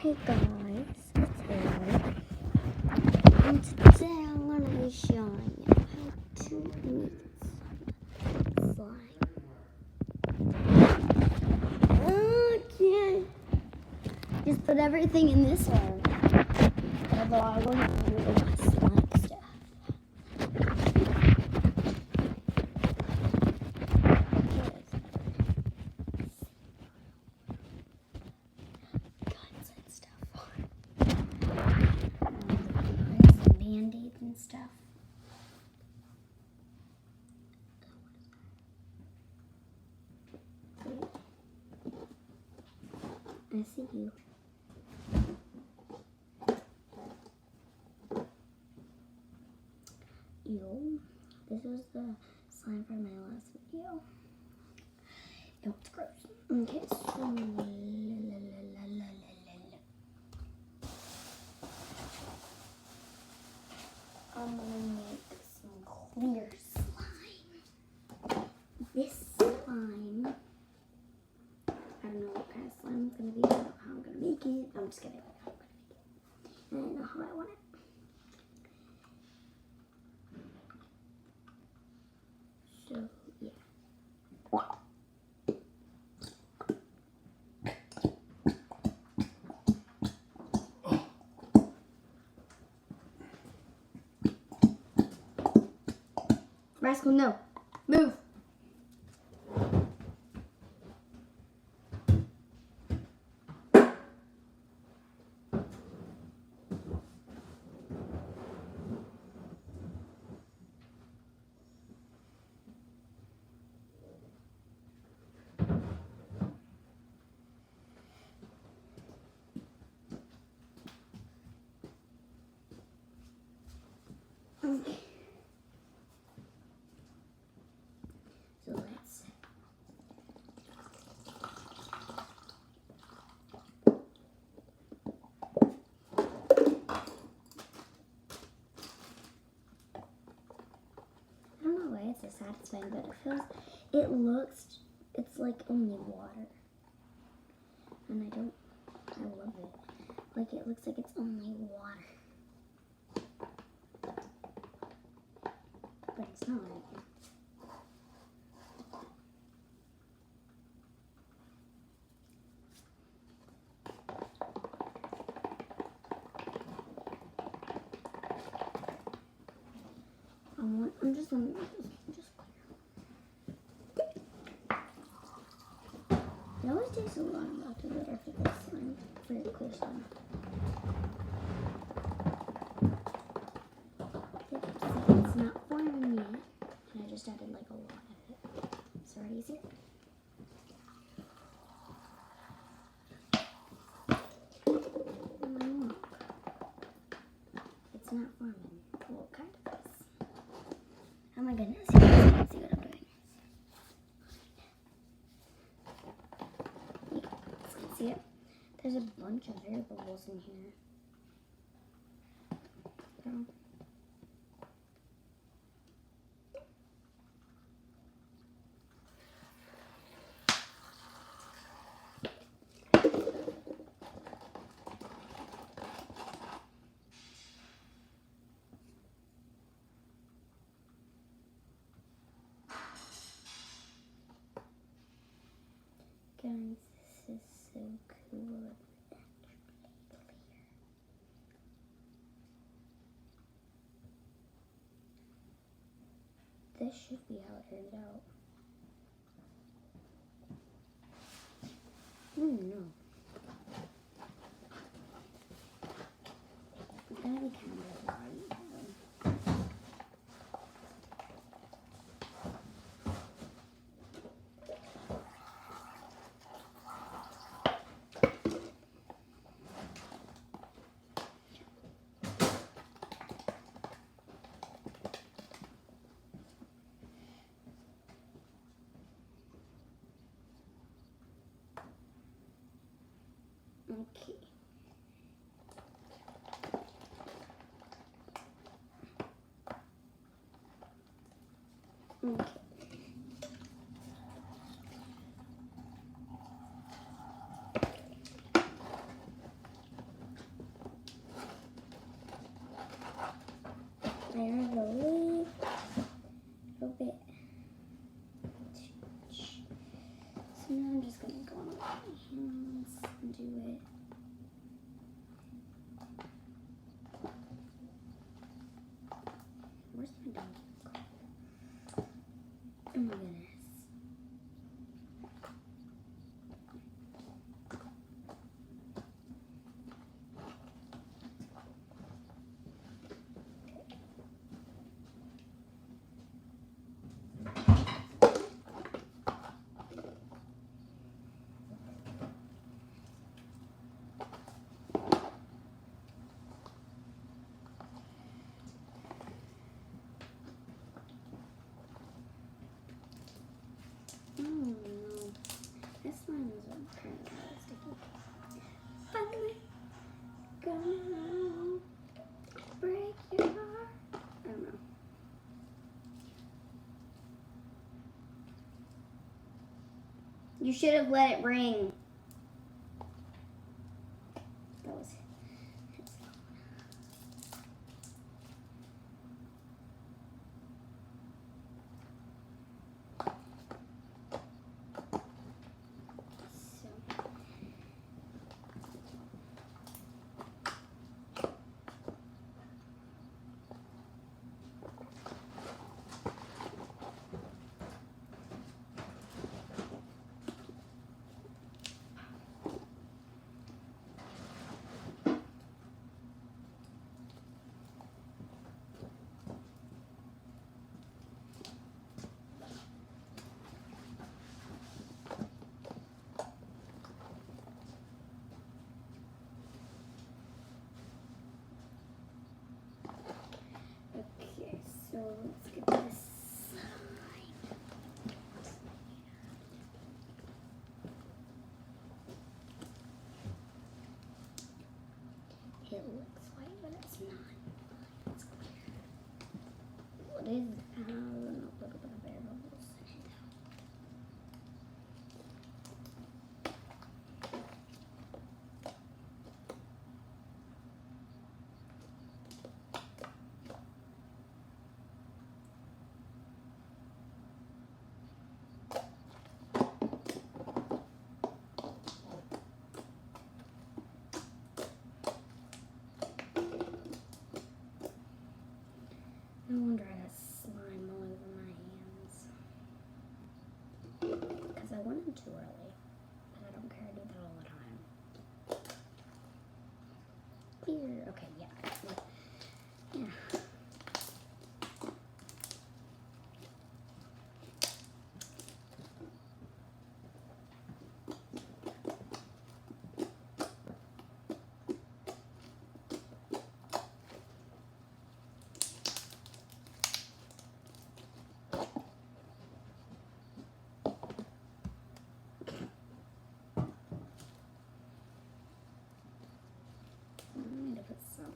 Hey guys, it's Aaron, and today I'm going to be showing you how to make slime. Okay. Just put everything in this one, although I wouldn't do my slime stuff. Guns and stuff. Band-aids and stuff. I see you. Yo, this was the slime from my last video. No, it's gross. Okay, so I'm gonna make some clear slime. This slime, I don't know what kind of slime it's gonna be. I don't know how I'm gonna make it. I'm just kidding. How I'm gonna make it. And I know how I want it. So yeah. Rascal, no. Move. Okay. So let's I don't know why it's so satisfying, but it's like only water. And I love it. Like it looks like it's only water. But it's not. I'm just gonna make this clear. It always takes a lot about to get for this slime, for the clear slime. It's not forming yet, and I just added like a lot of it. So already see it? Look. It's not forming. Well, kind of is. Oh my goodness, you guys can't see what I'm doing. You guys can see it. There's a bunch of air bubbles in here. So, guys, this is so cool. This should be how it turned out. No. It's gonna be kind of light. Okay. Okay. Oh my goodness. Oh no, this slime is kind of sticky. Finally, gonna break your heart. I don't know. You should have let it ring. That was it. Okay, so let's get this slime. It looks white, but it's not. It's clear. What is it? A little bit of air bubbles. No wonder I got slime all over my hands. Because I went in too early. But I don't care, I do that all the time. Clear. Okay, yeah. Yeah. I need to put some.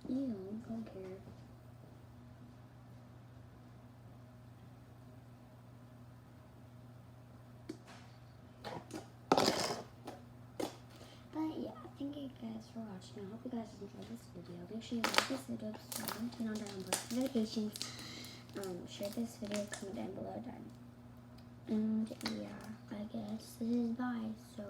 Ew, don't care. But yeah, thank you guys for watching. I hope you guys enjoyed this video. Make sure you like this video, subscribe, turn on post notifications. Share this video, comment down below. And yeah, I guess this is bye. So.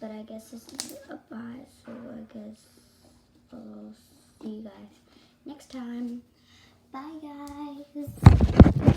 But I guess this is a bye, so I guess I'll see you guys next time. Bye, guys.